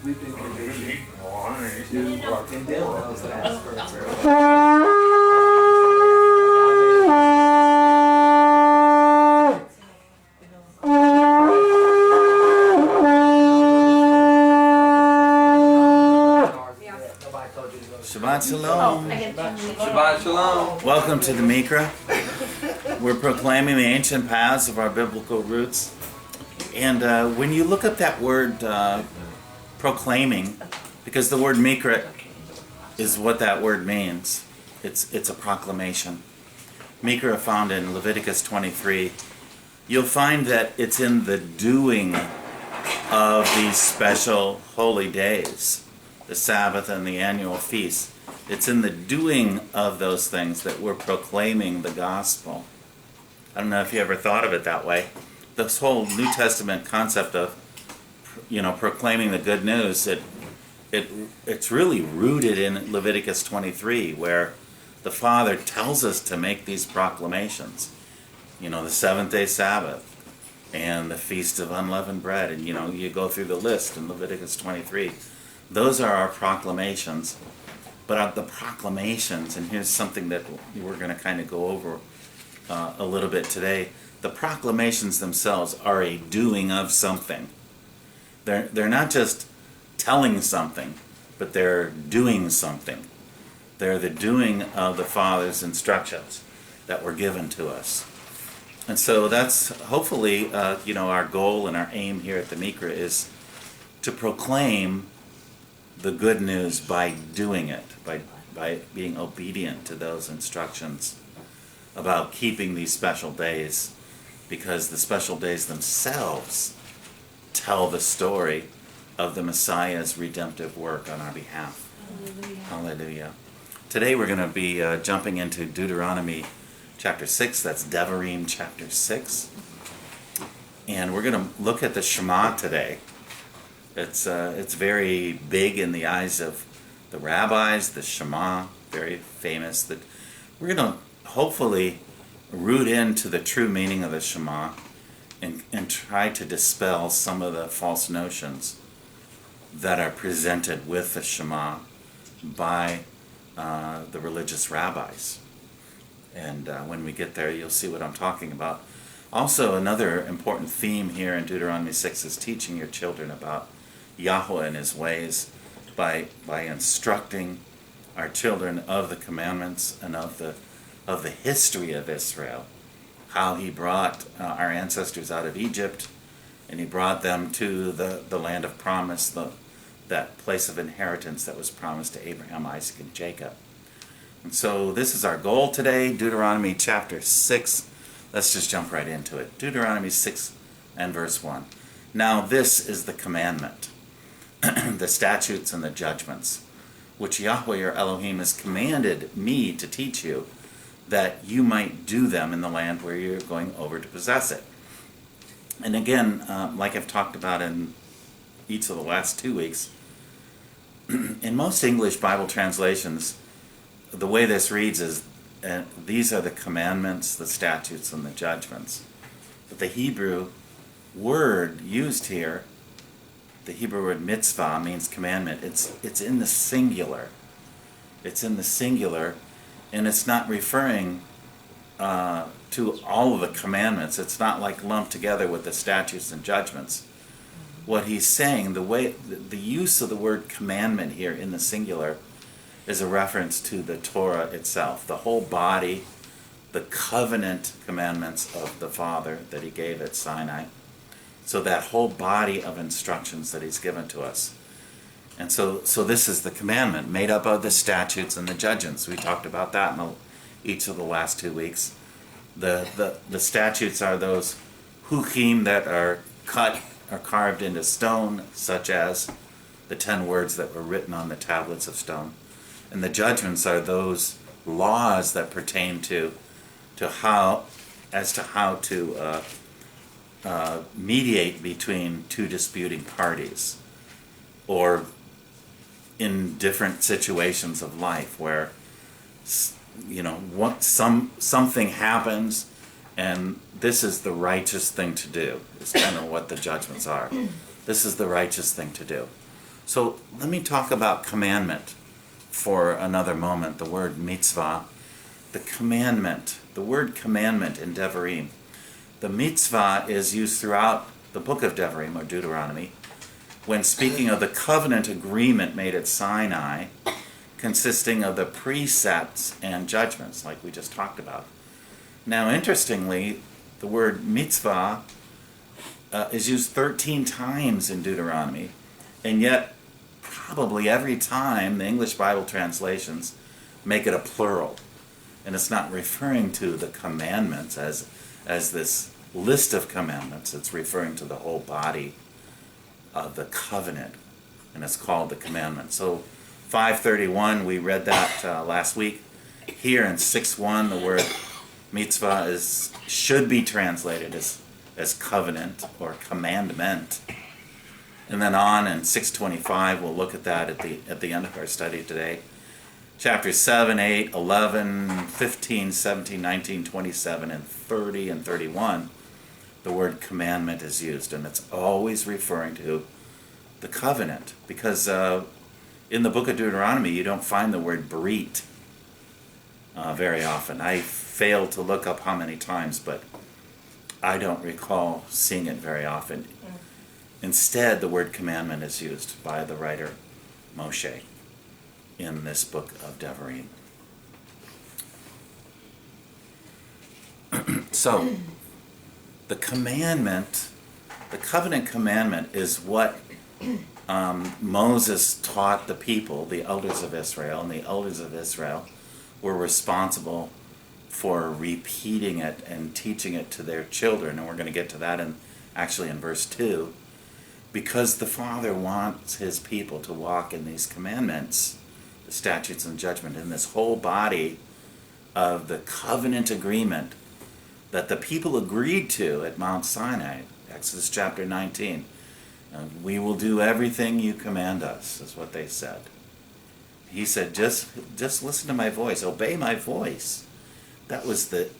We've been conditioned to condemn those that ask for a prayer. Shabbat Shalom. Shabbat Shalom. Welcome to the Miqra. We're proclaiming the ancient paths of our biblical roots. And when you look up that word proclaiming, because the word Miqra is what that word means, it's a proclamation. Miqra found in Leviticus 23. You'll find that it's in the doing of these special holy days, the Sabbath and the annual feast. It's in the doing of those things that we're proclaiming the gospel. I don't know if you ever thought of it that way. This whole New Testament concept of, proclaiming the good news, it's really rooted in Leviticus 23, where the Father tells us to make these proclamations. The seventh-day Sabbath and the Feast of Unleavened Bread, and you go through the list in Leviticus 23. Those are our proclamations. But the proclamations, and here's something that we're going to kind of go over a little bit today. The proclamations themselves are a doing of something. They're not just telling something, but they're doing something. They're the doing of the Father's instructions that were given to us. And so that's hopefully, our goal and our aim here at the Miqra is to proclaim the good news by doing it, by being obedient to those instructions about keeping these special days, because the special days themselves tell the story of the Messiah's redemptive work on our behalf. Hallelujah. Hallelujah. Today we're going to be jumping into Deuteronomy chapter 6, that's Devarim chapter 6. And we're going to look at the Shema today. It's very big in the eyes of the rabbis, the Shema, very famous. That we're going to hopefully root into the true meaning of the Shema and try to dispel some of the false notions that are presented with the Shema by the religious rabbis. And when we get there, you'll see what I'm talking about. Also, another important theme here in Deuteronomy 6 is teaching your children about Yahuwah and his ways by instructing our children of the commandments and of the history of Israel, how he brought our ancestors out of Egypt, and he brought them to the land of promise, that place of inheritance that was promised to Abraham, Isaac, and Jacob. And so this is our goal today, Deuteronomy chapter 6. Let's just jump right into it. Deuteronomy 6 and verse 1. Now this is the commandment, the statutes and the judgments, which Yahuwah your Elohim has commanded me to teach you, that you might do them in the land where you're going over to possess it. And again, like I've talked about in each of the last 2 weeks, in most English Bible translations, the way this reads is, these are the commandments, the statutes, and the judgments. But the Hebrew word used here, the Hebrew word mitzvah, means commandment. It's in the singular. It's in the singular, and it's not referring to all of the commandments. It's not like lumped together with the statutes and judgments. What he's saying, the use of the word commandment here in the singular is a reference to the Torah itself, the whole body, the covenant commandments of the Father that he gave at Sinai. So that whole body of instructions that he's given to us. And so this is the commandment made up of the statutes and the judgments. We talked about that in each of the last 2 weeks. The statutes are those hukim that are cut or carved into stone, such as the 10 words that were written on the tablets of stone. And the judgments are those laws that pertain to how to mediate between two disputing parties, or in different situations of life where something happens and this is the righteous thing to do. It's kind of what the judgments are. This is the righteous thing to do. So let me talk about commandment for another moment. The word mitzvah, the commandment, the word commandment in Devarim. The mitzvah is used throughout the book of Devarim or Deuteronomy when speaking of the covenant agreement made at Sinai, consisting of the precepts and judgments, like we just talked about. Now, interestingly, the word mitzvah is used 13 times in Deuteronomy, and yet probably every time the English Bible translations make it a plural, and it's not referring to the commandments as this list of commandments. It's referring to the whole body of the covenant, and it's called the commandment. So 531, we read that last week. Here in 6:1, the word mitzvah should be translated as covenant or commandment. And then on in 6:25, we'll look at that at the end of our study today. Chapters 7, 8, 11, 15, 17, 19, 27, and 30 and 31, the word commandment is used, and it's always referring to the covenant, because in the book of Deuteronomy you don't find the word berit very often. I failed to look up how many times, but I don't recall seeing it very often. Instead, the word commandment is used by the writer Moshe in this book of Devarim. So, the commandment, the covenant commandment, is what Moses taught the people, the elders of Israel, and the elders of Israel were responsible for repeating it and teaching it to their children, and we're going to get to that actually in verse 2. Because the Father wants his people to walk in these commandments, the statutes and judgment, in this whole body of the covenant agreement that the people agreed to at Mount Sinai, Exodus chapter 19. We will do everything you command us, is what they said. He said, just listen to my voice, obey my voice. That was the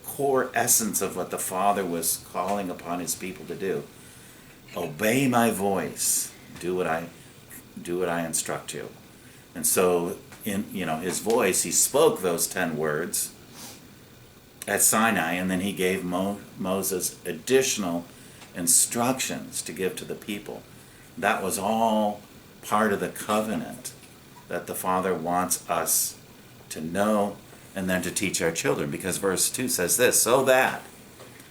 core essence of what the Father was calling upon his people to do. Obey my voice. Do what I instruct you. And so in his voice, he spoke those 10 words at Sinai, and then he gave Moses additional instructions to give to the people. That was all part of the covenant that the Father wants us to know and then to teach our children, because verse 2 says this, so that,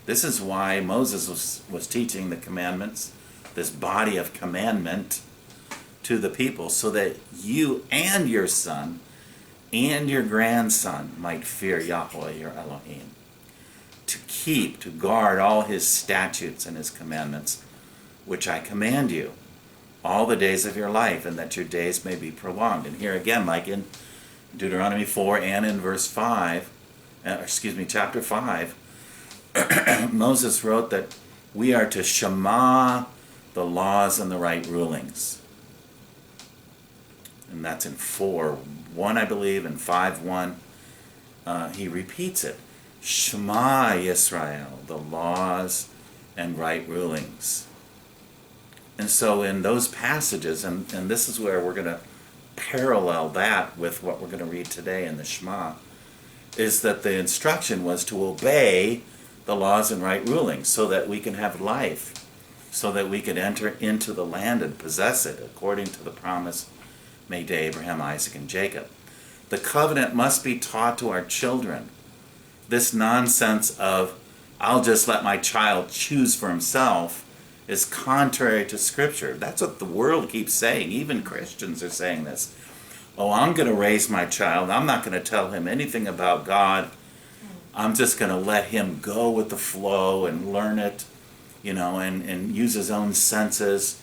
this is why Moses was teaching the commandments, this body of commandment to the people, so that you and your son and your grandson might fear Yahuwah your Elohim, to guard all his statutes and his commandments, which I command you, all the days of your life, and that your days may be prolonged. And here again, like in Deuteronomy 4 and in chapter 5, Moses wrote that we are to Shema the laws and the right rulings. And that's in 4:1, I believe, and 5:1. He repeats it. Shema Israel, the laws and right rulings. And so in those passages, and this is where we're going to parallel that with what we're going to read today in the Shema, is that the instruction was to obey the laws and right rulings so that we can have life, so that we can enter into the land and possess it according to the promise made to Abraham, Isaac, and Jacob. The covenant must be taught to our children. This nonsense of, I'll just let my child choose for himself, is contrary to Scripture. That's what the world keeps saying. Even Christians are saying this. Oh, I'm going to raise my child. I'm not going to tell him anything about God. I'm just going to let him go with the flow and learn it, and use his own senses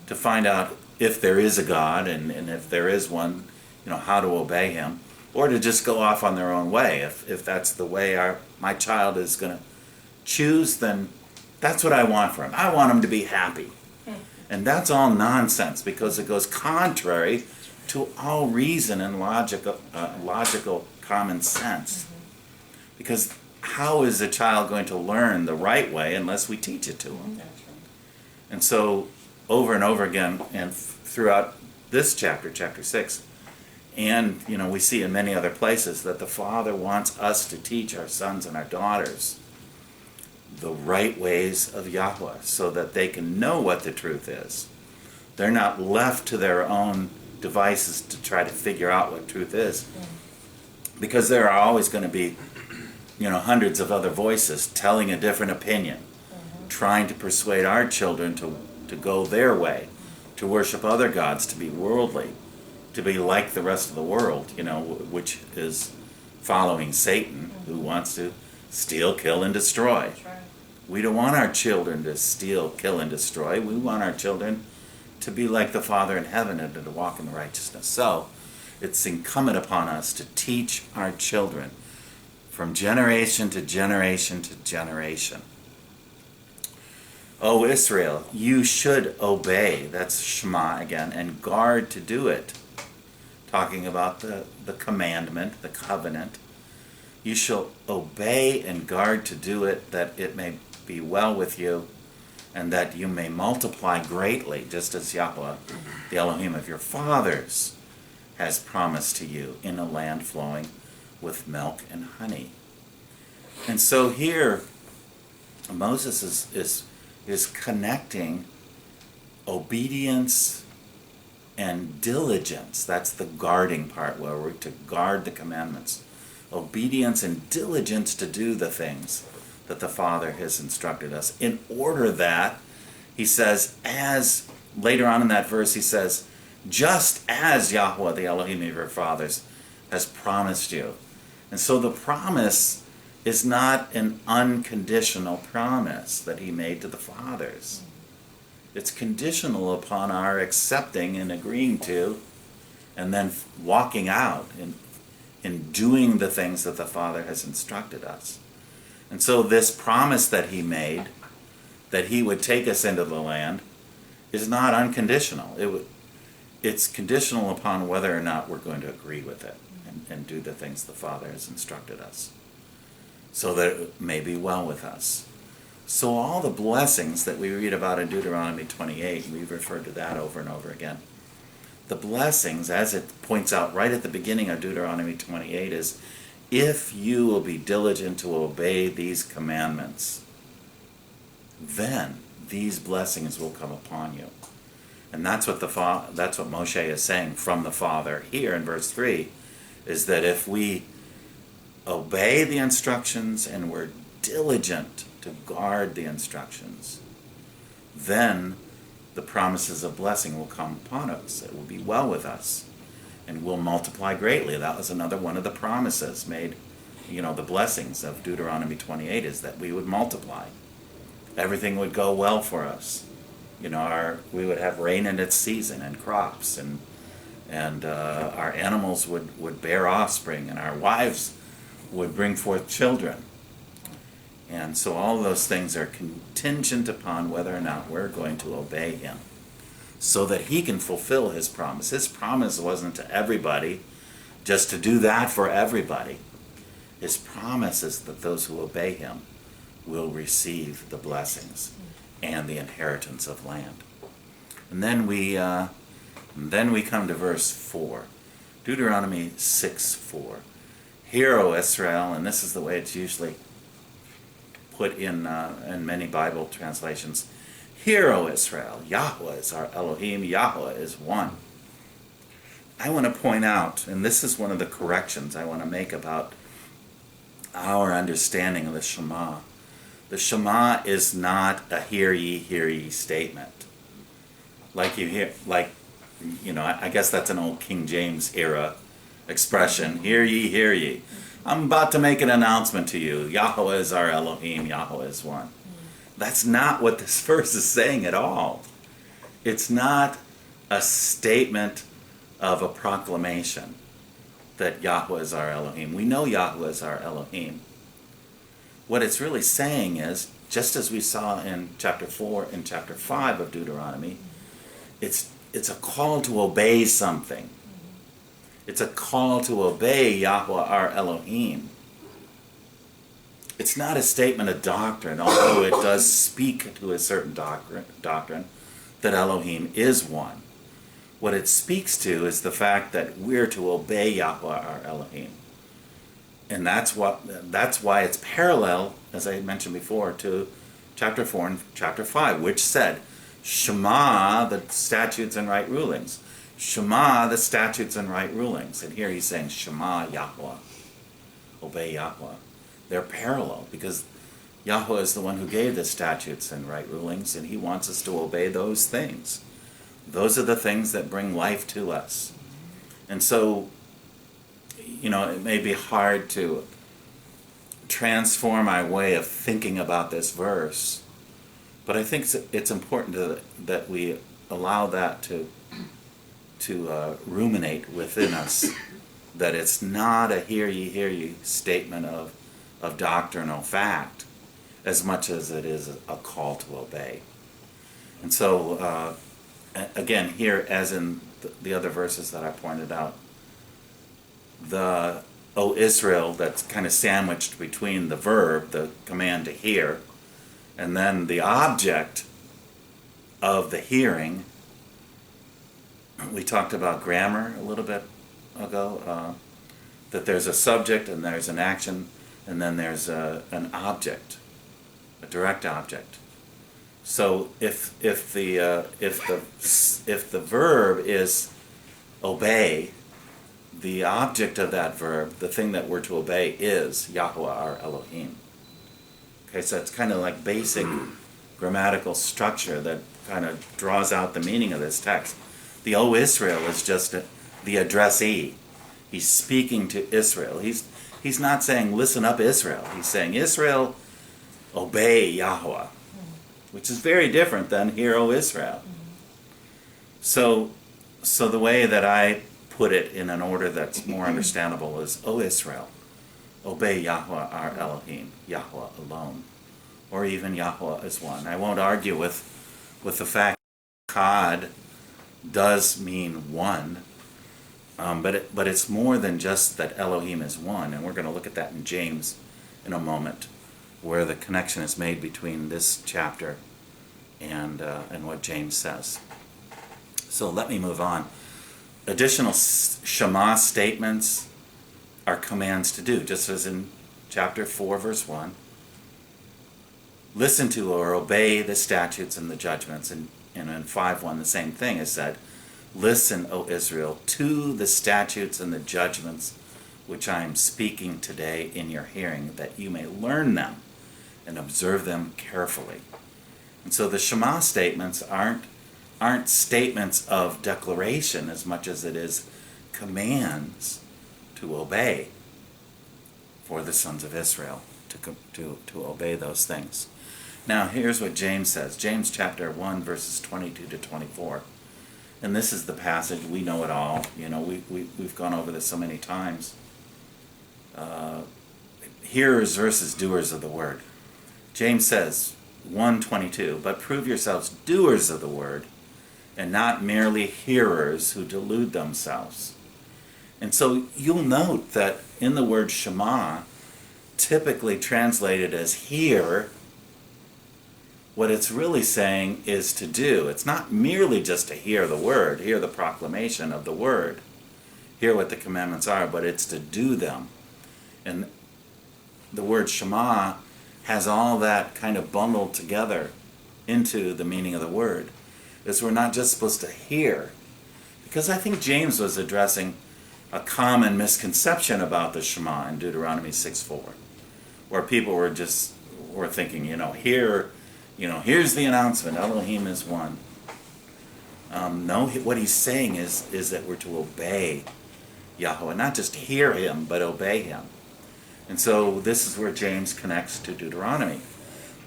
to find out if there is a God, and if there is one, how to obey him, or to just go off on their own way. If that's the way my child is going to choose, then that's what I want for him. I want him to be happy. And that's all nonsense, because it goes contrary to all reason and logical common sense. Because how is a child going to learn the right way unless we teach it to him? And so over and over again, and throughout this chapter, chapter 6. And, we see in many other places that the Father wants us to teach our sons and our daughters the right ways of Yahuwah so that they can know what the truth is. They're not left to their own devices to try to figure out what truth is. Because there are always going to be, hundreds of other voices telling a different opinion, trying to persuade our children to go their way, to worship other gods, to be worldly, to be like the rest of the world, which is following Satan, who wants to steal, kill, and destroy. That's right. We don't want our children to steal, kill, and destroy. We want our children to be like the Father in heaven and to walk in righteousness. So, it's incumbent upon us to teach our children from generation to generation to generation. O Israel, you should obey, that's Shema again, and guard to do it. Talking about the commandment, the covenant. You shall obey and guard to do it, that it may be well with you, and that you may multiply greatly, just as Yahuwah, the Elohim of your fathers, has promised to you in a land flowing with milk and honey. And so here, Moses is connecting obedience and diligence. That's the guarding part, where we're to guard the commandments. Obedience and diligence to do the things that the Father has instructed us. In order that, he says, as, later on in that verse, he says, just as Yahuwah, the Elohim of your fathers, has promised you. And so the promise is not an unconditional promise that he made to the fathers. It's conditional upon our accepting and agreeing to, and then walking out in doing the things that the Father has instructed us. And so this promise that he made, that he would take us into the land, is not unconditional. It's conditional upon whether or not we're going to agree with it and do the things the Father has instructed us, so that it may be well with us. So all the blessings that we read about in Deuteronomy 28, we've referred to that over and over again. The blessings, as it points out right at the beginning of Deuteronomy 28, is if you will be diligent to obey these commandments, then these blessings will come upon you. And that's what Moshe is saying from the Father here in verse 3, is that if we obey the instructions and we're diligent to guard the instructions, then the promises of blessing will come upon us. It will be well with us, and we'll multiply greatly. That was another one of the promises made, the blessings of Deuteronomy 28, is that we would multiply. Everything would go well for us. We would have rain in its season, and crops, and our animals would bear offspring, and our wives would bring forth children. And so all of those things are contingent upon whether or not we're going to obey him, so that he can fulfill his promise. His promise wasn't to everybody, just to do that for everybody. His promise is that those who obey him will receive the blessings and the inheritance of land. And then we come to verse 4. Deuteronomy 6:4. Hear, O Israel, and this is the way it's usually put in many Bible translations. Hear, O Israel, Yahuwah is our Elohim, Yahuwah is one. I want to point out, and this is one of the corrections I want to make about our understanding of the Shema. The Shema is not a hear ye statement. I guess that's an old King James era expression. Hear ye, hear ye. I'm about to make an announcement to you. Yahuwah is our Elohim, Yahuwah is one. That's not what this verse is saying at all. It's not a statement of a proclamation that Yahuwah is our Elohim. We know Yahuwah is our Elohim. What it's really saying is, just as we saw in chapter 4 and chapter 5 of Deuteronomy, it's a call to obey something. It's a call to obey Yahuwah our Elohim. It's not a statement of doctrine, although it does speak to a certain doctrine. that Elohim is one. What it speaks to is the fact that we're to obey Yahuwah our Elohim. And that's why it's parallel, as I mentioned before, to chapter 4 and chapter 5, which said, Shema, the statutes and right rulings. Shema, the statutes and right rulings. And here he's saying, Shema Yahuwah. Obey Yahuwah. They're parallel because Yahuwah is the one who gave the statutes and right rulings, and he wants us to obey those things. Those are the things that bring life to us. And so, it may be hard to transform my way of thinking about this verse, but I think it's important that we allow that to ruminate within us, that it's not a hear ye statement of doctrinal fact as much as it is a call to obey. And so, again, here, as in the other verses that I pointed out, the O Israel that's kind of sandwiched between the verb, the command to hear, and then the object of the hearing. We talked about grammar a little bit ago, that there's a subject and there's an action, and then there's an object, a direct object. So if the verb is obey, the object of that verb, the thing that we're to obey, is Yahuwah our Elohim. Okay, so it's kind of like basic grammatical structure that kind of draws out the meaning of this text. The O Israel is just the addressee. He's speaking to Israel. He's not saying, listen up, Israel. He's saying, Israel, obey Yahuwah, which is very different than hear, O Israel. So the way that I put it in an order that's more understandable is, O Israel, obey Yahuwah our Elohim, Yahuwah alone, or even Yahuwah as one. I won't argue with the fact that God does mean one, but it's more than just that Elohim is one, and we're going to look at that in James in a moment, where the connection is made between this chapter and what James says. So let me move on. Additional Shema statements are commands to do, just as in chapter 4, verse 1. Listen to or obey the statutes and the judgments. And in 5:1, the same thing is said. Listen, O Israel, to the statutes and the judgments which I am speaking today in your hearing, that you may learn them and observe them carefully. And so the Shema statements aren't statements of declaration as much as it is commands to obey for the sons of Israel, to obey those things. Now here's what James says. James chapter 1 verses 22 to 24. And this is the passage, we know it all. We've gone over this so many times. Hearers versus doers of the word. James says, 1:22, but prove yourselves doers of the word, and not merely hearers who delude themselves. And so you'll note that in the word Shema, typically translated as hear, what it's really saying is to do. It's not merely just to hear the word, hear the proclamation of the word, hear what the commandments are, but it's to do them. And the word Shema has all that kind of bundled together into the meaning of the word. Is we're not just supposed to hear, because I think James was addressing a common misconception about the Shema in Deuteronomy 6:4, where people were thinking, here's the announcement, Elohim is one. No, what he's saying is that we're to obey Yahuwah, not just hear him, but obey him. And so this is where James connects to Deuteronomy.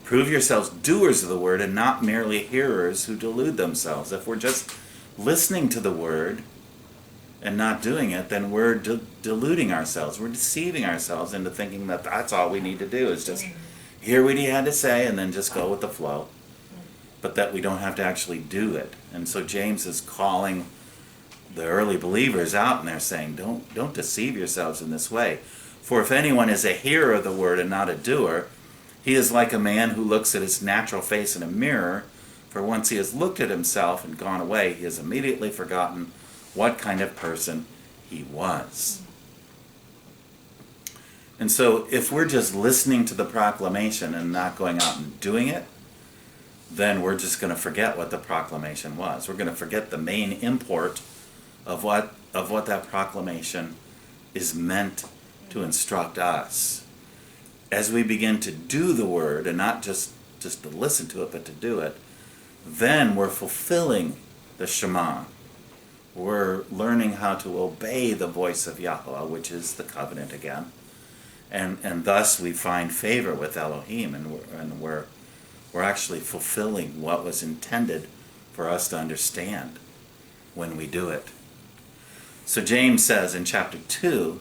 Prove yourselves doers of the word and not merely hearers who delude themselves. If we're just listening to the word and not doing it, then we're deluding ourselves. We're deceiving ourselves into thinking that that's all we need to do is just hear what he had to say and then just go with the flow. But that we don't have to actually do it. And so James is calling the early believers out, and they're saying, don't deceive yourselves in this way. For if anyone is a hearer of the word and not a doer, he is like a man who looks at his natural face in a mirror, For once he has looked at himself and gone away, he has immediately forgotten what kind of person he was. And so if we're just listening to the proclamation and not going out and doing it, then we're just going to forget what the proclamation was. We're going to forget the main import of what that proclamation is meant to instruct us. As we begin to do the word, and not just to listen to it, but to do it, then we're fulfilling the Shema. We're learning how to obey the voice of Yahuwah, which is the covenant again. And thus we find favor with Elohim, and we're actually fulfilling what was intended for us to understand when we do it. So James says in chapter 2,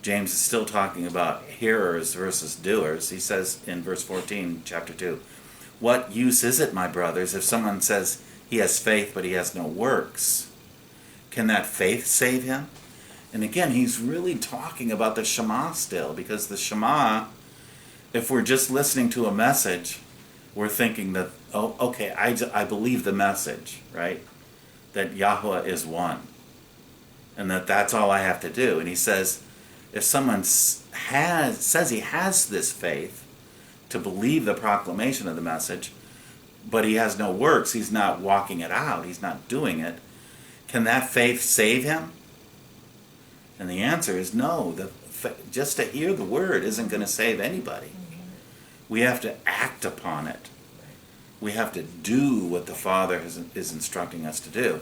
James is still talking about hearers versus doers. He says in verse 14, chapter 2, "What use is it, my brothers, if someone says he has faith but he has no works? Can that faith save him?" And again, he's really talking about the Shema still, because the Shema, if we're just listening to a message, we're thinking that, oh, okay, I believe the message, right? That Yahuwah is one. And that's all I have to do. And he says, if someone says he has this faith to believe the proclamation of the message, but he has no works, he's not walking it out, he's not doing it, can that faith save him? And the answer is no. Just to hear the word isn't going to save anybody. We have to act upon it. We have to do what the Father is instructing us to do.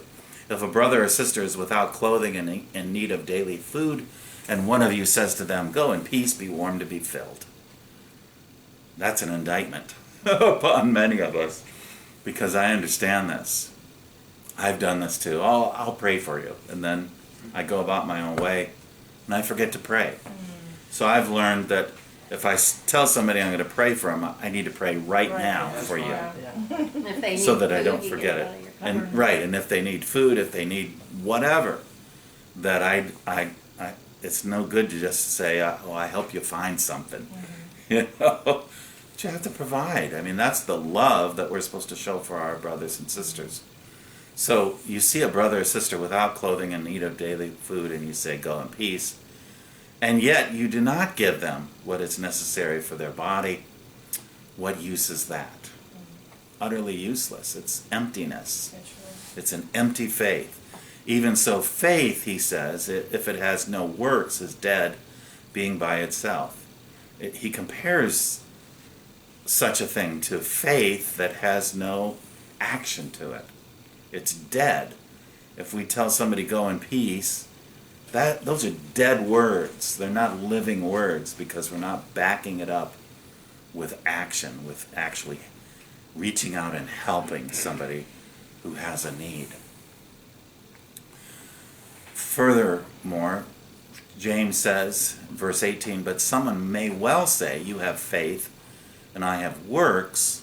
If a brother or sister is without clothing and in need of daily food, and one of you says to them, "Go in peace, be warmed to be filled," that's an indictment upon many of us, because I understand this. I've done this too. I'll pray for you, and then I go about my own way, and I forget to pray. So I've learned that if I tell somebody I'm going to pray for them, I need to pray right now for you, If they so need that I food, don't you forget get it. out of your And cupboard. right, and if they need food, if they need whatever, that I it's no good to just say, "Oh, I help you find something." You know, but you have to provide. I mean, that's the love that we're supposed to show for our brothers and sisters. So you see a brother or sister without clothing and need of daily food, and you say, "Go in peace," and yet you do not give them what is necessary for their body. What use is that? Utterly useless. It's emptiness. It's an empty faith. Even so, faith, he says, if it has no works, is dead, being by itself. He compares such a thing to faith that has no action to it. It's dead. If we tell somebody, "Go in peace," those are dead words. They're not living words, because we're not backing it up with action, with actually reaching out and helping somebody who has a need. Furthermore, James says, verse 18, "But someone may well say, 'You have faith, and I have works.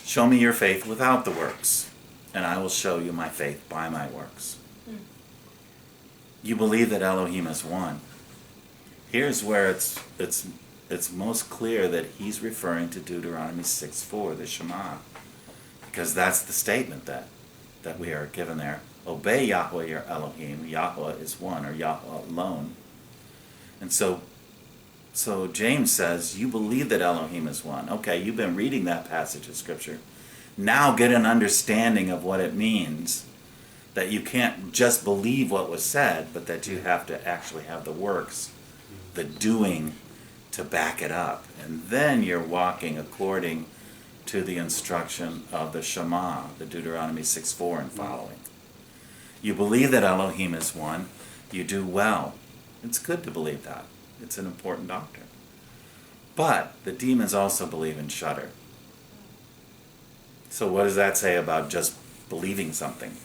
Show me your faith without the works, and I will show you my faith by my works.'" You believe that Elohim is one. Here's where it's most clear that he's referring to Deuteronomy 6:4, the Shema, because that's the statement that we are given there. Obey Yahuwah your Elohim. Yahuwah is one, or Yahuwah alone. And so James says, you believe that Elohim is one. Okay, you've been reading that passage of Scripture. Now get an understanding of what it means, that you can't just believe what was said, but that you have to actually have the works, the doing, to back it up. And then you're walking according to the instruction of the Shema, the Deuteronomy 6:4 and following. You believe that Elohim is one. You do well. It's good to believe that. It's an important doctrine. But the demons also believe and shudder. So what does that say about just believing something?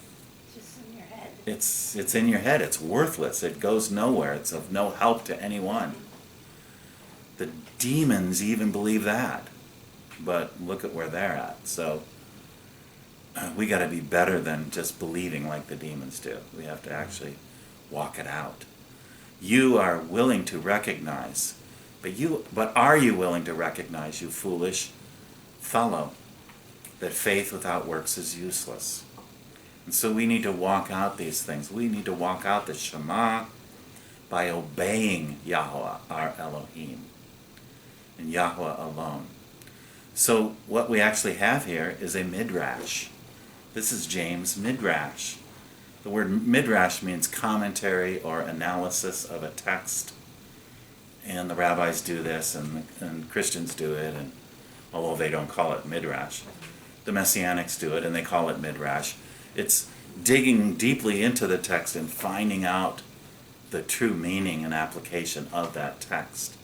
It's just in your head. It's in your head. It's worthless. It goes nowhere. It's of no help to anyone. The demons even believe that. But look at where they're at. So we got to be better than just believing like the demons do. We have to actually walk it out. You are willing to recognize, but are you willing to recognize, you foolish fellow, that faith without works is useless. And so we need to walk out these things. We need to walk out the Shema by obeying Yahuwah, our Elohim, and Yahuwah alone. So what we actually have here is a midrash. This is James' midrash. The word midrash means commentary or analysis of a text. And the rabbis do this, and Christians do it, and although they don't call it midrash. The Messianics do it, and they call it midrash. It's digging deeply into the text and finding out the true meaning and application of that text.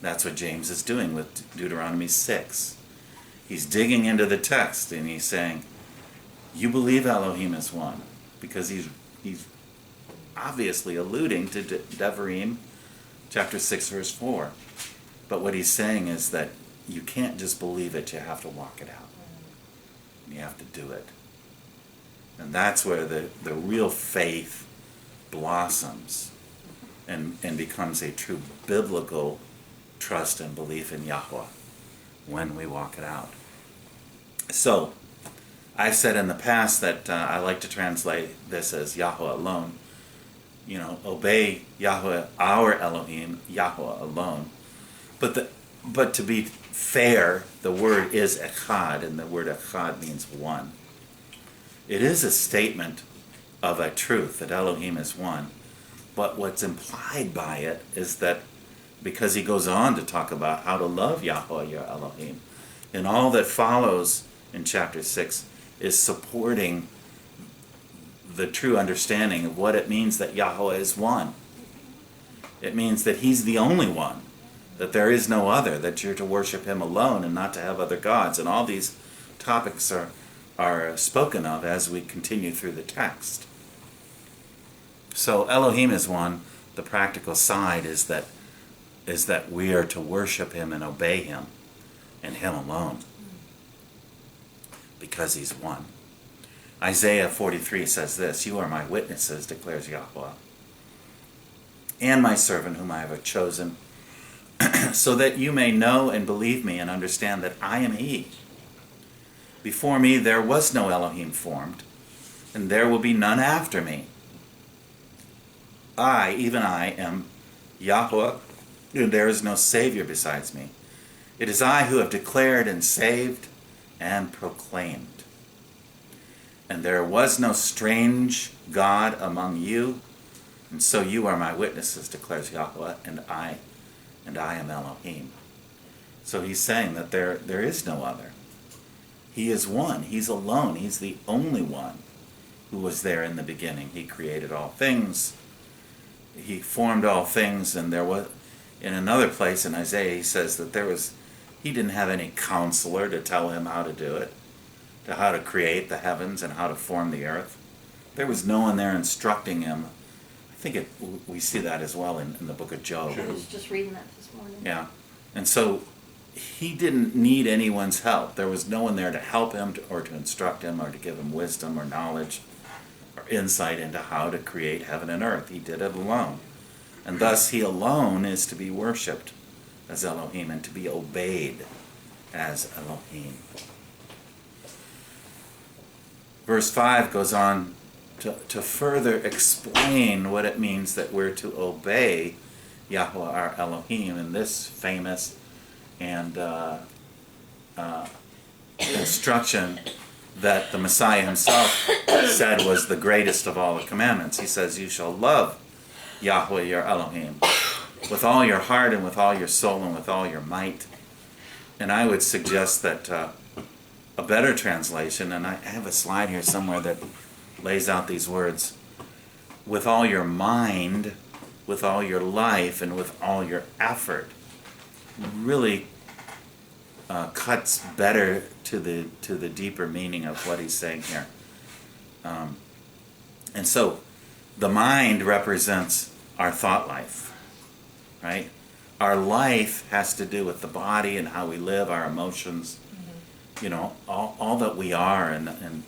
That's what James is doing with Deuteronomy 6. He's digging into the text, and he's saying, you believe Elohim is one, because he's obviously alluding to Devarim chapter 6 verse 4. But what he's saying is that you can't just believe it, you have to walk it out. You have to do it. And that's where the real faith blossoms and becomes a true biblical trust and belief in Yahuwah when we walk it out. So, I've said in the past that I like to translate this as Yahuwah alone. You know, obey Yahuwah, our Elohim, Yahuwah alone. But to be fair, the word is echad, and the word echad means one. It is a statement of a truth that Elohim is one, but what's implied by it is that because he goes on to talk about how to love Yahuwah, your Elohim, and all that follows in chapter 6 is supporting the true understanding of what it means that Yahuwah is one. It means that he's the only one, that there is no other, that you're to worship him alone and not to have other gods. And all these topics are spoken of as we continue through the text. So Elohim is one. The practical side is that we are to worship him and obey him and him alone, because he's one. Isaiah 43 says this, you are my witnesses, declares Yahuwah, and my servant whom I have chosen, so that you may know and believe me and understand that I am he. Before me there was no Elohim formed, and there will be none after me. I, even I, am Yahuwah, and there is no Savior besides me. It is I who have declared and saved and proclaimed. And there was no strange God among you, and so you are my witnesses, declares Yahuwah, and I am Elohim. So he's saying that there is no other. He is one. He's alone. He's the only one who was there in the beginning. He created all things. He formed all things, and there was, in another place in Isaiah, he says that he didn't have any counselor to tell him how to do it, to how to create the heavens and how to form the earth. There was no one there instructing him. I think we see that as well in the book of Job. I was just reading that this morning. Yeah. And so he didn't need anyone's help. There was no one there to help him or to instruct him or to give him wisdom or knowledge or insight into how to create heaven and earth. He did it alone. And thus he alone is to be worshipped as Elohim and to be obeyed as Elohim. Verse 5 goes on to further explain what it means that we're to obey Yahuwah our Elohim in this famous and instruction that the Messiah himself said was the greatest of all the commandments. He says, you shall love Yahuwah your Elohim with all your heart and with all your soul and with all your might. And I would suggest that a better translation, and I have a slide here somewhere that lays out these words, with all your mind, with all your life, and with all your effort, really cuts better to the deeper meaning of what he's saying here. And so the mind represents our thought life, right? Our life has to do with the body and how we live, our emotions, you know, all that we are, and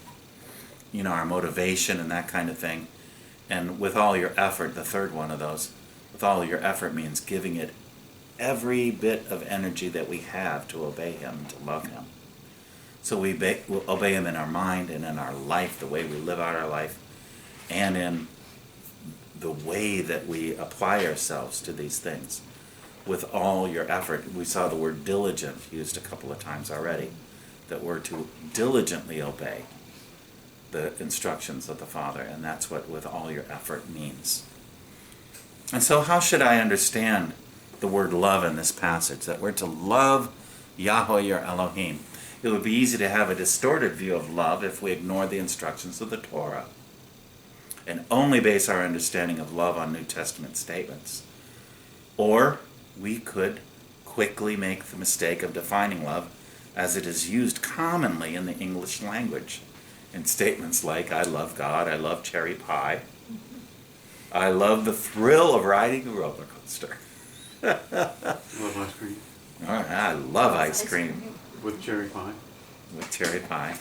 you know, our motivation and that kind of thing. And with all your effort, the third one of those, with all your effort means giving it every bit of energy that we have to obey him, to love him. So we will obey him in our mind and in our life, the way we live out our life, and in the way that we apply ourselves to these things with all your effort. We saw the word diligent used a couple of times already, that we're to diligently obey the instructions of the Father, and that's what with all your effort means. And so how should I understand the word love in this passage? That we're to love Yahuwah your Elohim. It would be easy to have a distorted view of love if we ignore the instructions of the Torah and only base our understanding of love on New Testament statements. Or we could quickly make the mistake of defining love as it is used commonly in the English language in statements like, I love God, I love cherry pie, I love the thrill of riding a roller coaster. Love ice cream. All right, I love ice cream With cherry pie. with cherry pie.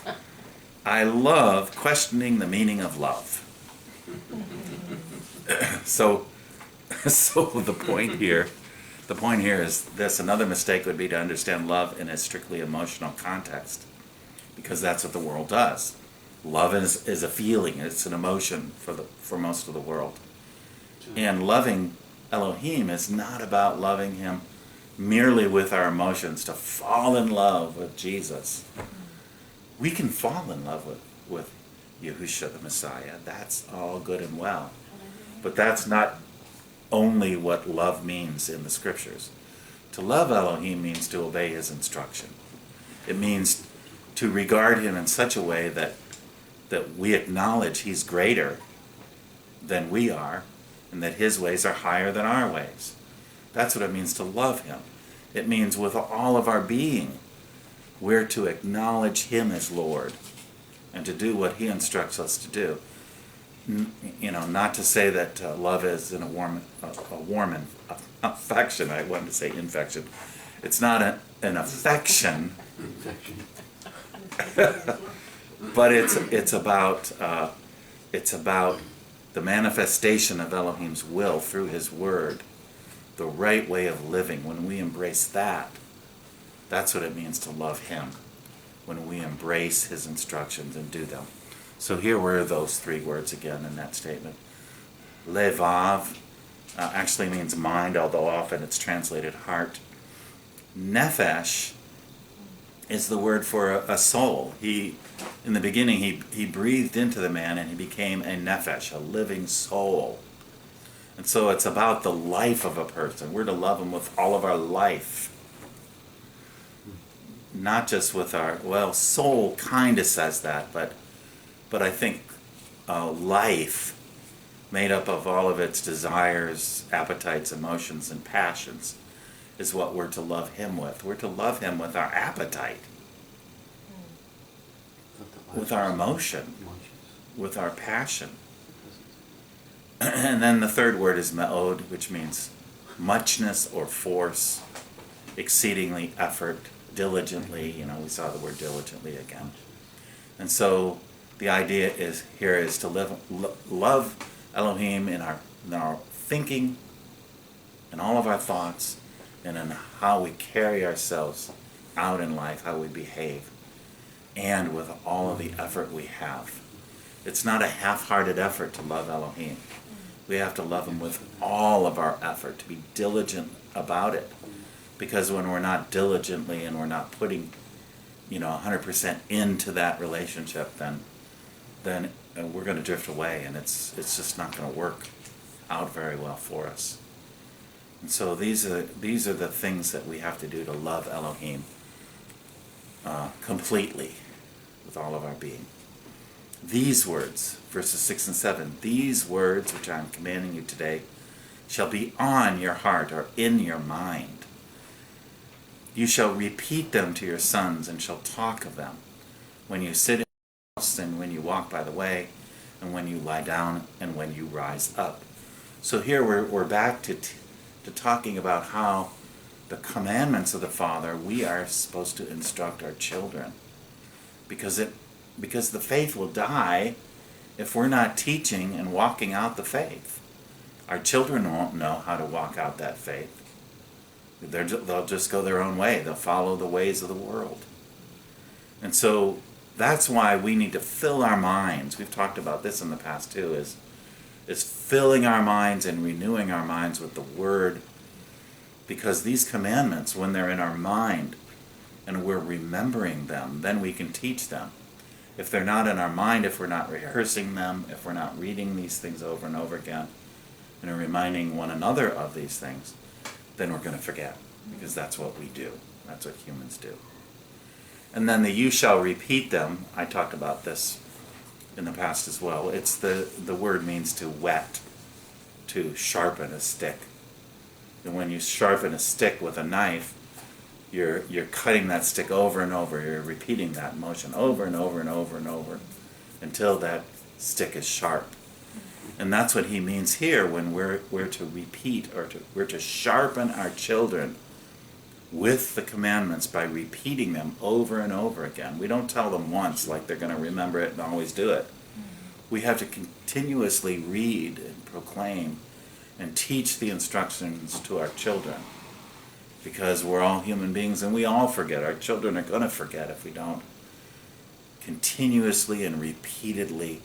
I love questioning the meaning of love. So the point here is this. Another mistake would be to understand love in a strictly emotional context, because that's what the world does. Love is a feeling, it's an emotion for most of the world. And loving Elohim is not about loving him merely with our emotions, to fall in love with Jesus. We can fall in love with Yahushua the Messiah. That's all good and well. But that's not only what love means in the scriptures. To love Elohim means to obey his instruction. It means to regard him in such a way that we acknowledge he's greater than we are, and that his ways are higher than our ways. That's what it means to love him. It means with all of our being, we're to acknowledge him as Lord and to do what he instructs us to do. Not to say that love is a warm affection. I wanted to say infection. It's not an affection, Infection. but it's about the manifestation of Elohim's will through his word, the right way of living. When we embrace that, that's what it means to love him, when we embrace his instructions and do them. So here were those three words again in that statement. Levav actually means mind, although often it's translated heart. Nefesh is the word for a soul. In the beginning, he breathed into the man and he became a nefesh, a living soul. And so it's about the life of a person. We're to love him with all of our life. Not just with our, soul kind of says that, but I think life, made up of all of its desires, appetites, emotions, and passions, is what we're to love him with. We're to love him with our appetite, with our emotion, with our passion. And then the third word is me'od, which means muchness or force, exceedingly effort, diligently. We saw the word diligently again. And so the idea is to love Elohim in our thinking, in all of our thoughts, and in how we carry ourselves out in life, how we behave, and with all of the effort we have. It's not a half-hearted effort to love Elohim. We have to love him with all of our effort, to be diligent about it. Because when we're not diligently and we're not putting 100% into that relationship, then we're going to drift away, and it's just not going to work out very well for us. And so these are the things that we have to do to love Elohim completely with all of our being. These words, verses 6 and 7, these words which I am commanding you today shall be on your heart or in your mind. You shall repeat them to your sons and shall talk of them when you sit in the house and when you walk by the way and when you lie down and when you rise up. So here we're back to talking about how the commandments of the Father, we are supposed to instruct our children. Because the faith will die if we're not teaching and walking out the faith. Our children won't know how to walk out that faith. They'll just go their own way. They'll follow the ways of the world. And so that's why we need to fill our minds. We've talked about this in the past too, is filling our minds and renewing our minds with the Word. Because these commandments, when they're in our mind and we're remembering them, then we can teach them. If they're not in our mind, if we're not rehearsing them, if we're not reading these things over and over again, and reminding one another of these things, then we're going to forget. Because that's what we do. That's what humans do. And then the you shall repeat them. I talked about this in the past as well. It's the word means to whet, to sharpen a stick. And when you sharpen a stick with a knife, you're cutting that stick over and over. You're repeating that motion over and over and over and over until that stick is sharp. And that's what he means here when we're to repeat, or we're to sharpen our children with the commandments by repeating them over and over again. We don't tell them once like they're going to remember it and always do it. We have to continuously read and proclaim and teach the instructions to our children, because we're all human beings and we all forget. Our children are going to forget if we don't continuously and repeatedly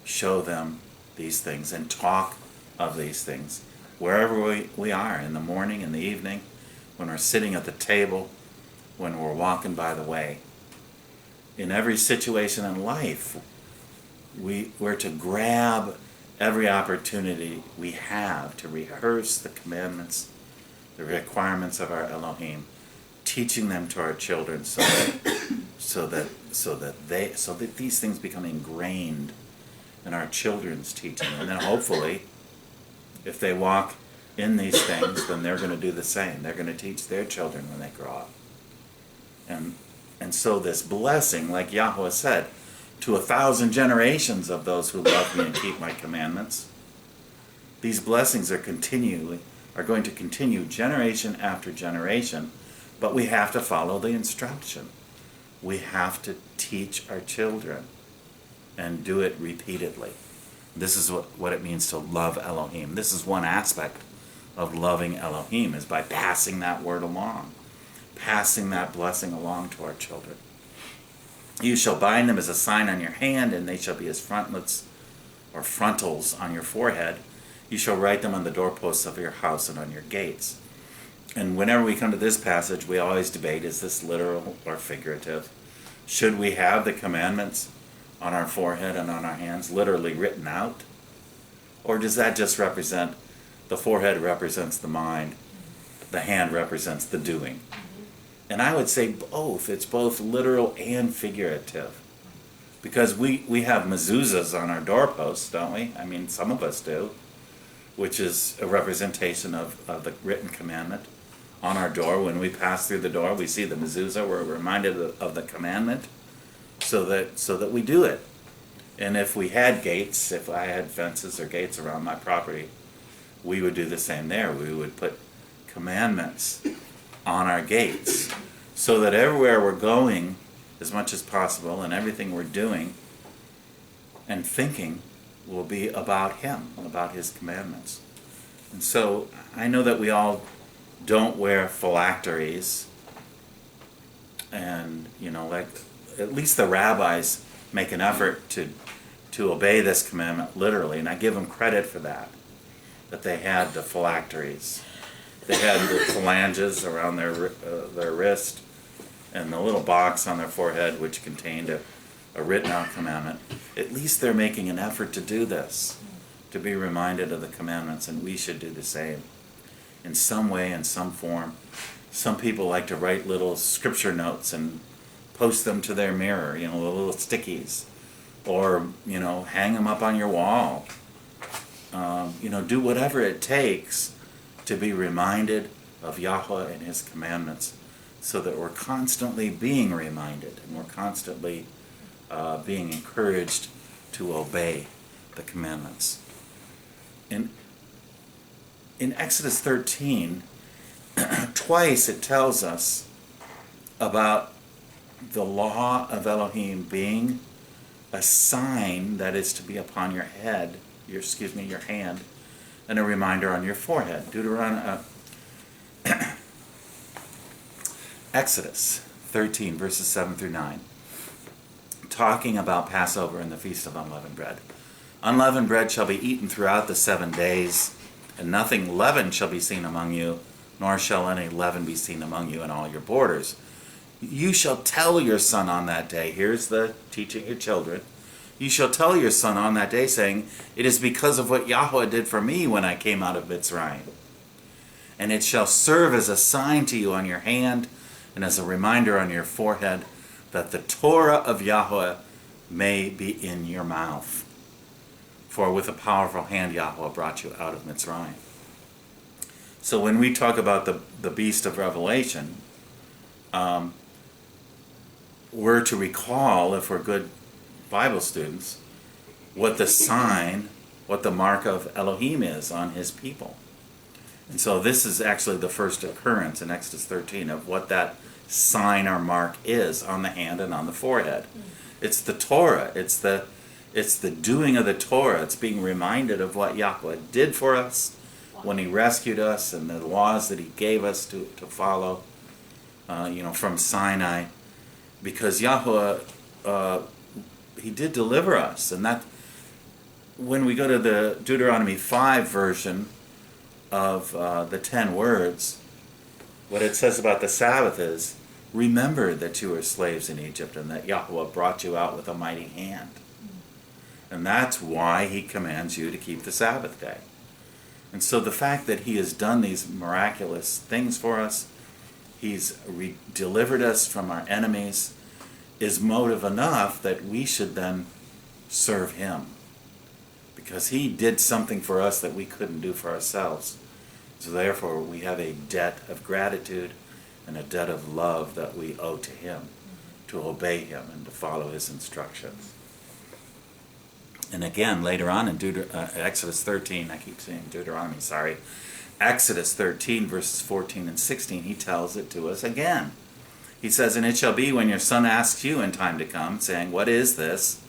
show them these things and talk of these things wherever we are, in the morning, in the evening, when we're sitting at the table, when we're walking by the way. In every situation in life, we're to grab every opportunity we have to rehearse the commandments, the requirements of our Elohim, teaching them to our children so that these things become ingrained in our children's teaching. And then hopefully, if they walk in these things, then they're going to do the same. They're going to teach their children when they grow up. And so this blessing, like Yahuwah said, to 1,000 generations of those who love me and keep my commandments, these blessings are going to continue generation after generation, but we have to follow the instruction. We have to teach our children and do it repeatedly. This is what it means to love Elohim. This is one aspect of loving Elohim, is by passing that word along, passing that blessing along to our children. You shall bind them as a sign on your hand, and they shall be as frontlets or frontals on your forehead. You shall write them on the doorposts of your house and on your gates. And whenever we come to this passage, we always debate, is this literal or figurative? Should we have the commandments on our forehead and on our hands literally written out? Or does that just represent, the forehead represents the mind, the hand represents the doing? And I would say both. It's both literal and figurative. Because we have mezuzahs on our doorposts, don't we? I mean, some of us do, which is a representation of the written commandment. On our door, when we pass through the door, we see the mezuzah. We're reminded of the commandment, so that we do it. And if we had gates, if I had fences or gates around my property, we would do the same there. We would put commandments on our gates, so that everywhere we're going, as much as possible, and everything we're doing and thinking will be about Him, about His commandments. And so I know that we all don't wear phylacteries, and like at least the rabbis make an effort to obey this commandment literally, and I give them credit for that they had the phylacteries. They had the phalanges around their wrist, and the little box on their forehead which contained a written out commandment. At least they're making an effort to do this, to be reminded of the commandments, and we should do the same. In some way, in some form. Some people like to write little scripture notes and post them to their mirror, the little stickies. Or, hang them up on your wall. Do whatever it takes to be reminded of Yahuwah and His commandments, so that we're constantly being reminded and we're constantly being encouraged to obey the commandments. In Exodus 13, twice it tells us about the law of Elohim being a sign that is to be upon your head, your hand, and a reminder on your forehead. Exodus 13, verses 7 through 9. talking about Passover and the Feast of Unleavened Bread. Unleavened bread shall be eaten throughout the 7 days, and nothing leavened shall be seen among you, nor shall any leaven be seen among you in all your borders. You shall tell your son on that day, here's the teaching your children, you shall tell your son on that day, saying, it is because of what Yahuwah did for me when I came out of Mitzrayim. And it shall serve as a sign to you on your hand, and as a reminder on your forehead, that the Torah of Yahuwah may be in your mouth. For with a powerful hand Yahuwah brought you out of Mitzrayim. So when we talk about the beast of Revelation, we're to recall, if we're good Bible students, what the sign, what the mark of Elohim is on his people. And so this is actually the first occurrence in Exodus 13 of what that sign or mark is on the hand and on the forehead. It's the Torah. It's the doing of the Torah. It's being reminded of what Yahuwah did for us when he rescued us and the laws that he gave us to follow, from Sinai. Because Yahuwah, he did deliver us. And that, when we go to the Deuteronomy 5 version of the 10 words, what it says about the Sabbath is, remember that you were slaves in Egypt and that Yahuwah brought you out with a mighty hand. And that's why he commands you to keep the Sabbath day. And so the fact that he has done these miraculous things for us, he's delivered us from our enemies, is motive enough that we should then serve him. Because he did something for us that we couldn't do for ourselves. So therefore we have a debt of gratitude and a debt of love that we owe to him, to obey him and to follow his instructions. And again, later on in Exodus 13, I keep saying Deuteronomy, sorry, Exodus 13, verses 14 and 16, he tells it to us again. He says, and it shall be when your son asks you in time to come, saying, what is this?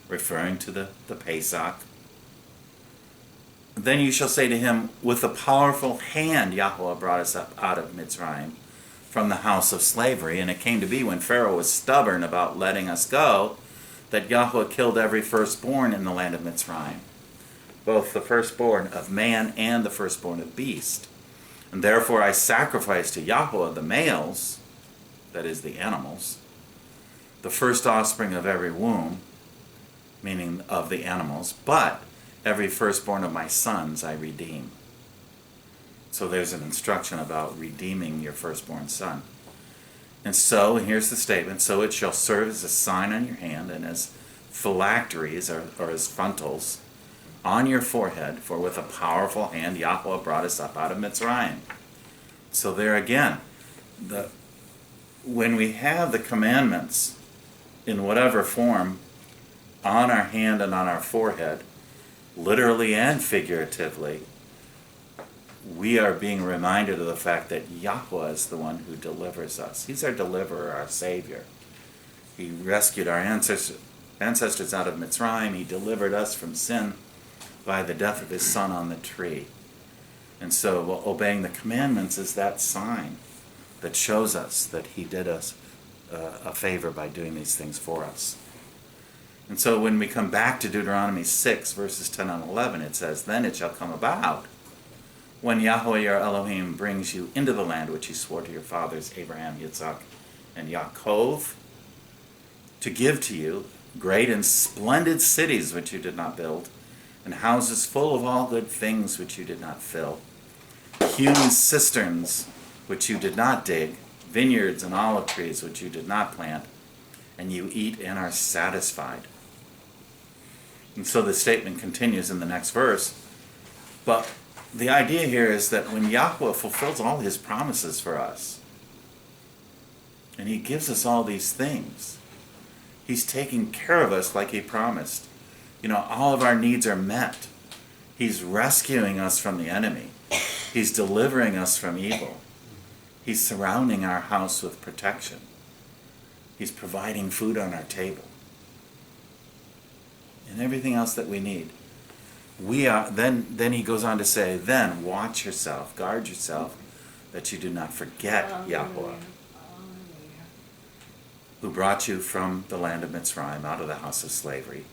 Referring to the Pesach. Then you shall say to him, with a powerful hand Yahuwah brought us up out of Mitzrayim, from the house of slavery. And it came to be when Pharaoh was stubborn about letting us go, that Yahuwah killed every firstborn in the land of Mitzrayim, both the firstborn of man and the firstborn of beast. And therefore I sacrificed to Yahuwah the males, that is the animals, the first offspring of every womb, meaning of the animals, but every firstborn of my sons I redeem. So there's an instruction about redeeming your firstborn son. And so, and here's the statement, so it shall serve as a sign on your hand and as phylacteries or as frontals on your forehead, for with a powerful hand Yahuwah brought us up out of Mitzrayim. So there again, when we have the commandments in whatever form on our hand and on our forehead, literally and figuratively, we are being reminded of the fact that Yahuwah is the one who delivers us. He's our deliverer, our Savior. He rescued our ancestors out of Mitzrayim. He delivered us from sin by the death of his Son on the tree. And so obeying the commandments is that sign that shows us that he did us a favor by doing these things for us. And so when we come back to Deuteronomy 6, verses 10 and 11, it says, then it shall come about, when Yahuwah your Elohim brings you into the land which he swore to your fathers, Abraham, Yitzhak, and Yaakov, to give to you great and splendid cities which you did not build, and houses full of all good things which you did not fill, hewn cisterns which you did not dig, vineyards and olive trees which you did not plant, and you eat and are satisfied. And so the statement continues in the next verse. But the idea here is that when Yahuwah fulfills all his promises for us, and he gives us all these things, he's taking care of us like he promised. All of our needs are met. He's rescuing us from the enemy. He's delivering us from evil. He's surrounding our house with protection. He's providing food on our table. And everything else that we need. Then he goes on to say, then watch yourself, guard yourself, that you do not forget Yahuwah. who brought you from the land of Mitzrayim, out of the house of slavery.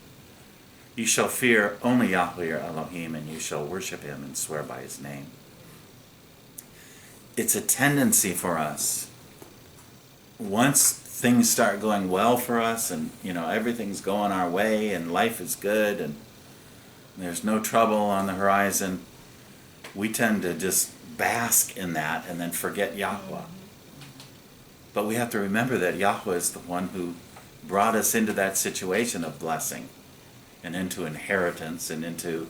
You shall fear only Yahuwah your Elohim, and you shall worship him and swear by his name. It's a tendency for us, once things start going well for us and everything's going our way and life is good and there's no trouble on the horizon, we tend to just bask in that and then forget Yahuwah. But we have to remember that Yahuwah is the one who brought us into that situation of blessing and into inheritance and into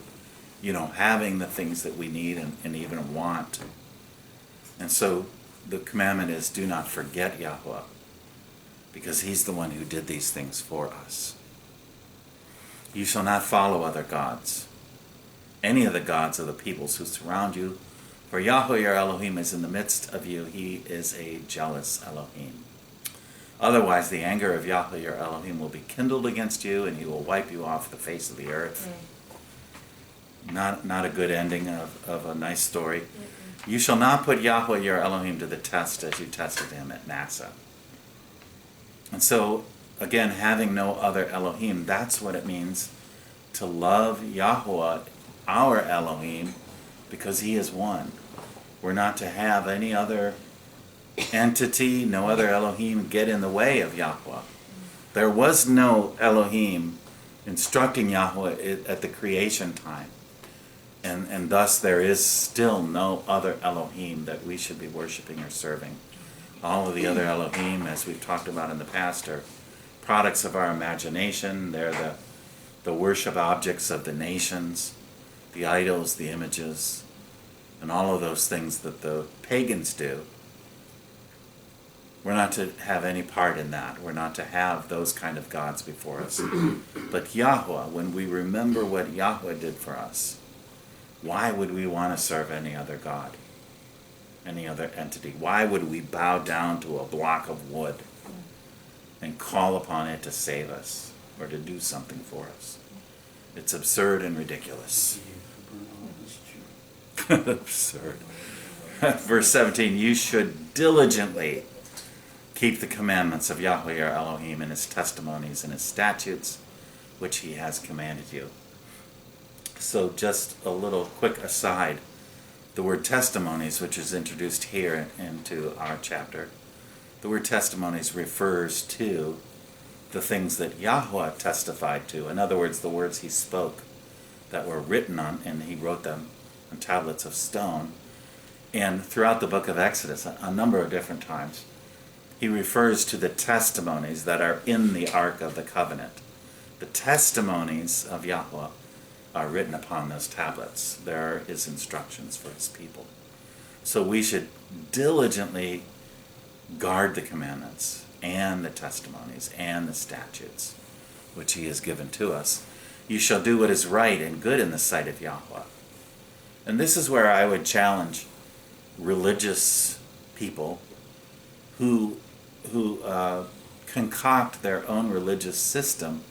having the things that we need and even want. And so the commandment is, do not forget Yahuwah, because he's the one who did these things for us. You shall not follow other gods, any of the gods of the peoples who surround you, for Yahuwah your Elohim is in the midst of you. He is a jealous Elohim. Otherwise the anger of Yahuwah your Elohim will be kindled against you, and he will wipe you off the face of the earth. Not a good ending of a nice story. You shall not put Yahuwah your Elohim to the test as you tested him at Massah. And so, again, having no other Elohim, that's what it means to love Yahuwah, our Elohim, because he is one. We're not to have any other entity, no other Elohim get in the way of Yahuwah. There was no Elohim instructing Yahuwah at the creation time. And thus there is still no other Elohim that we should be worshiping or serving. All of the other Elohim, as we've talked about in the past, are products of our imagination. They're the worship objects of the nations, the idols, the images, and all of those things that the pagans do. We're not to have any part in that. We're not to have those kind of gods before us. But Yahuwah, when we remember what Yahuwah did for us, why would we want to serve any other god, any other entity? Why would we bow down to a block of wood and call upon it to save us or to do something for us? It's absurd and ridiculous. Absurd. Verse 17, you should diligently keep the commandments of Yahuwah your Elohim and his testimonies and his statutes, which he has commanded you. So just a little quick aside, the word testimonies, which is introduced here into our chapter, the word testimonies refers to the things that Yahuwah testified to. In other words, the words he spoke that were written on, and he wrote them on tablets of stone. And throughout the book of Exodus, a number of different times, he refers to the testimonies that are in the Ark of the Covenant. The testimonies of Yahuwah are written upon those tablets. There are his instructions for his people. So we should diligently guard the commandments and the testimonies and the statutes which he has given to us. You shall do what is right and good in the sight of Yahuwah. And this is where I would challenge religious people who concoct their own religious system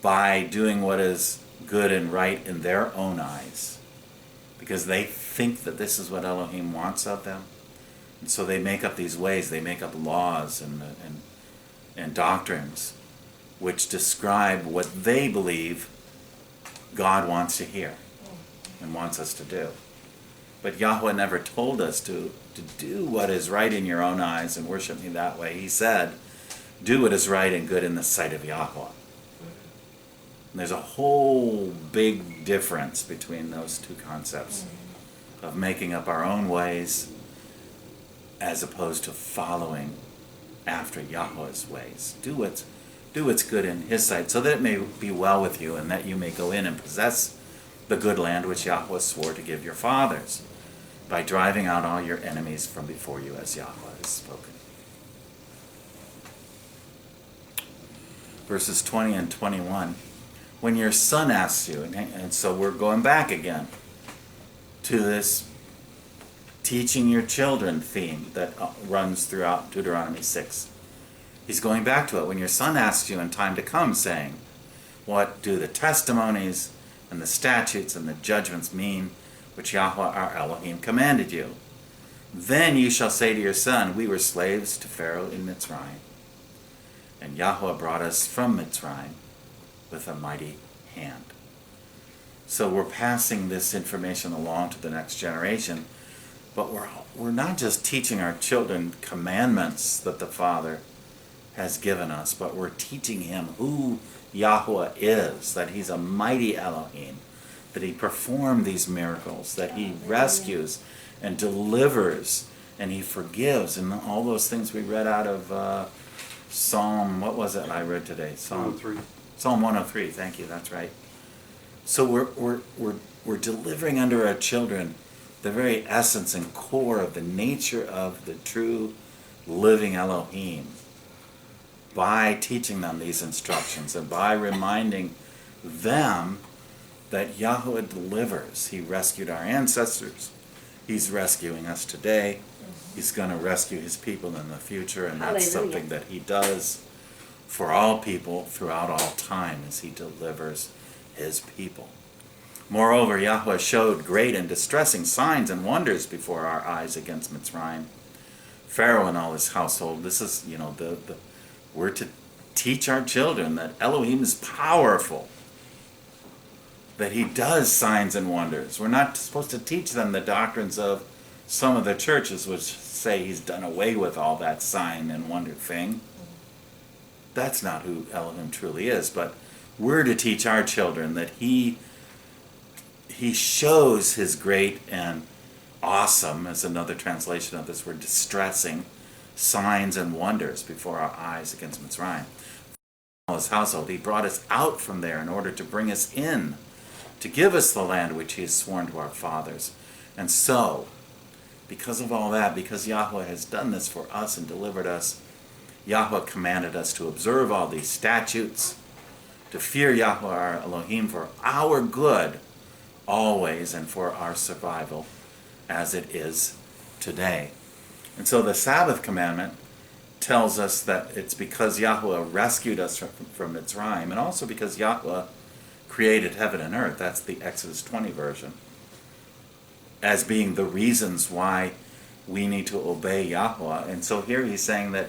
by doing what is good and right in their own eyes, because they think that this is what Elohim wants of them. And so they make up these ways, they make up laws and doctrines which describe what they believe God wants to hear and wants us to do. But Yahuwah never told us to do what is right in your own eyes and worship me that way. He said, do what is right and good in the sight of Yahuwah. And there's a whole big difference between those two concepts of making up our own ways as opposed to following after Yahweh's ways. Do what's good in his sight, so that it may be well with you, and that you may go in and possess the good land which Yahweh swore to give your fathers, by driving out all your enemies from before you, as Yahweh has spoken. Verses 20 and 21. When your son asks you, and so we're going back again to this teaching your children theme that runs throughout Deuteronomy 6. He's going back to it. When your son asks you in time to come, saying, what do the testimonies and the statutes and the judgments mean, which Yahuwah our Elohim commanded you? Then you shall say to your son, we were slaves to Pharaoh in Mitzrayim. And Yahuwah brought us from Mitzrayim with a mighty hand. So we're passing this information along to the next generation, but we're not just teaching our children commandments that the Father has given us, but we're teaching him who Yahuwah is, that he's a mighty Elohim, that he performed these miracles, that he rescues and delivers, and he forgives, and all those things we read out of Psalm, what was it I read today? Psalm 103. Psalm 103, thank you, that's right. So we're delivering unto our children the very essence and core of the nature of the true living Elohim by teaching them these instructions and by reminding them that Yahuwah delivers. He rescued our ancestors. He's rescuing us today. He's going to rescue his people in the future, and that's Hallelujah. something that he does for all people throughout all time as he delivers his people. Moreover, Yahuwah showed great and distressing signs and wonders before our eyes against Mitzrayim. Pharaoh and all his household. This is, we're to teach our children that Elohim is powerful, that he does signs and wonders. We're not supposed to teach them the doctrines of some of the churches which say he's done away with all that sign and wonder thing. That's not who Elohim truly is, but we're to teach our children that he shows his great and awesome, as another translation of this word, distressing signs and wonders before our eyes against Mitzrayim. All his household, he brought us out from there in order to bring us in, to give us the land which he has sworn to our fathers. And so, because of all that, because Yahuwah has done this for us and delivered us, Yahuwah commanded us to observe all these statutes, to fear Yahuwah our Elohim for our good always and for our survival as it is today. And so the Sabbath commandment tells us that it's because Yahuwah rescued us from Mitzrayim, and also because Yahuwah created heaven and earth. That's the Exodus 20 version, as being the reasons why we need to obey Yahuwah. And so here he's saying that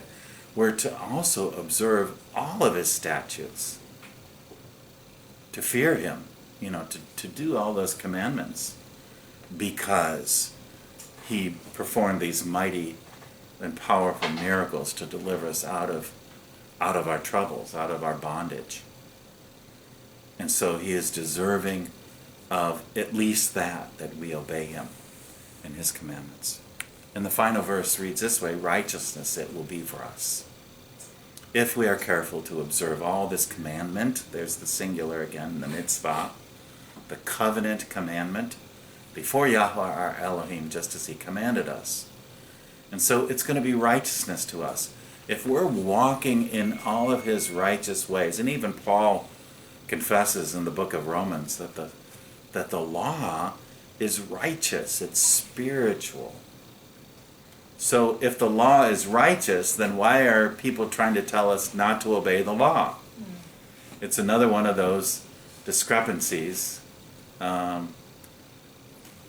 we're to also observe all of his statutes, to fear him, to do all those commandments, because he performed these mighty and powerful miracles to deliver us out of our troubles, out of our bondage. And so he is deserving of at least that we obey him and his commandments. And the final verse reads this way: righteousness it will be for us, if we are careful to observe all this commandment. There's the singular again, the mitzvah, the covenant commandment, before Yahuwah our Elohim, just as he commanded us. And so it's going to be righteousness to us. If we're walking in all of his righteous ways, and even Paul confesses in the book of Romans that the law is righteous, it's spiritual. So if the law is righteous, then why are people trying to tell us not to obey the law? It's another one of those discrepancies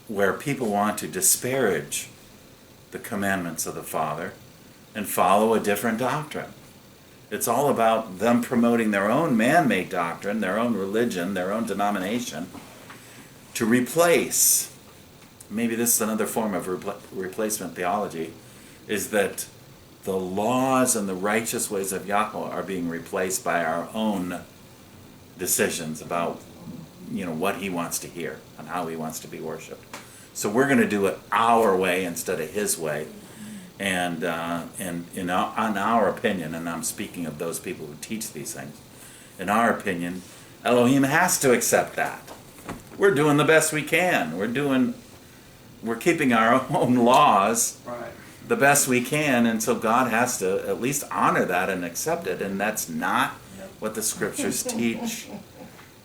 where people want to disparage the commandments of the Father and follow a different doctrine. It's all about them promoting their own man-made doctrine, their own religion, their own denomination, to replace, maybe this is another form of replacement theology, is that the laws and the righteous ways of Yahuwah are being replaced by our own decisions about what he wants to hear and how he wants to be worshipped. So we're going to do it our way instead of his way. And in our opinion, and I'm speaking of those people who teach these things, in our opinion, Elohim has to accept that. We're doing the best we can. We're keeping our own laws the best we can, and so God has to at least honor that and accept it. And that's not what the scriptures teach.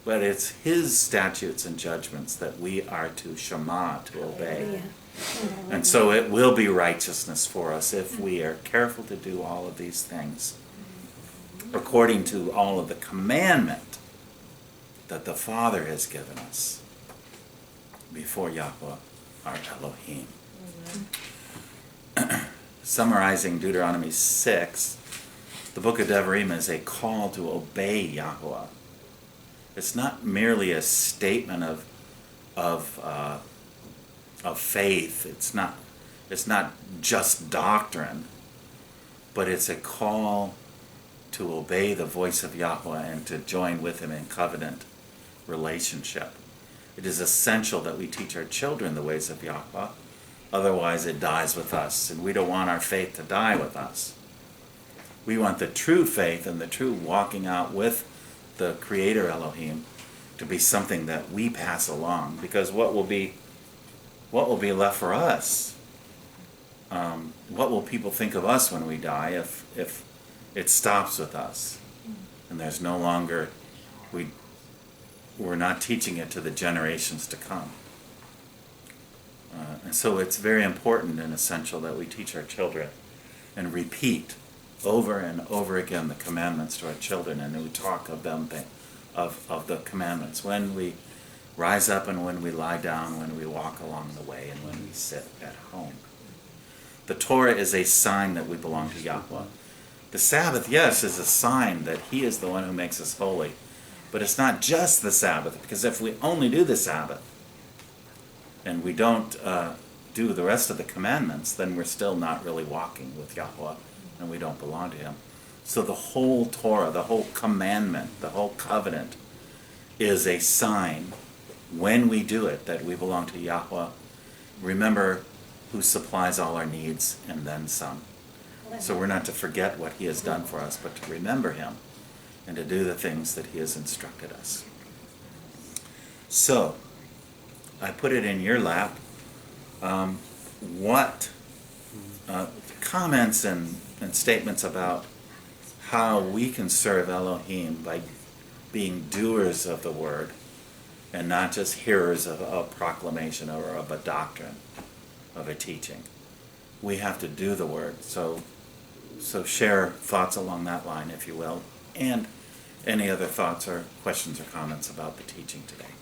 But it's his statutes and judgments that we are to Shema, to obey. And so it will be righteousness for us if we are careful to do all of these things according to all of the commandment that the Father has given us before Yahuwah our Elohim. Summarizing Deuteronomy 6, The book of Devarim is a call to obey Yahuwah. It's not merely a statement of faith. It's not just doctrine, but it's a call to obey the voice of Yahuwah and to join with him in covenant relationship. It is essential that we teach our children the ways of Yahuwah, otherwise it dies with us, and we don't want our faith to die with us. We want the true faith and the true walking out with the Creator Elohim to be something that we pass along, because what will be left for us? What will people think of us when we die if it stops with us and there's no longer, we're not teaching it to the generations to come? And so it's very important and essential that we teach our children and repeat over and over again the commandments to our children, and we talk of them, of the commandments when we rise up and when we lie down, when we walk along the way, and when we sit at home. The Torah is a sign that we belong to Yahuwah. The Sabbath, yes, is a sign that He is the one who makes us holy. But it's not just the Sabbath, because if we only do the Sabbath and we don't do the rest of the commandments, then we're still not really walking with Yahuwah, and we don't belong to Him. So the whole Torah, the whole commandment, the whole covenant is a sign, when we do it, that we belong to Yahuwah. Remember who supplies all our needs and then some. So we're not to forget what He has done for us, but to remember Him and to do the things that He has instructed us. So, I put it in your lap. What comments and statements about how we can serve Elohim by being doers of the word and not just hearers of a proclamation or of a doctrine, of a teaching. We have to do the word. So share thoughts along that line, if you will, and any other thoughts or questions or comments about the teaching today.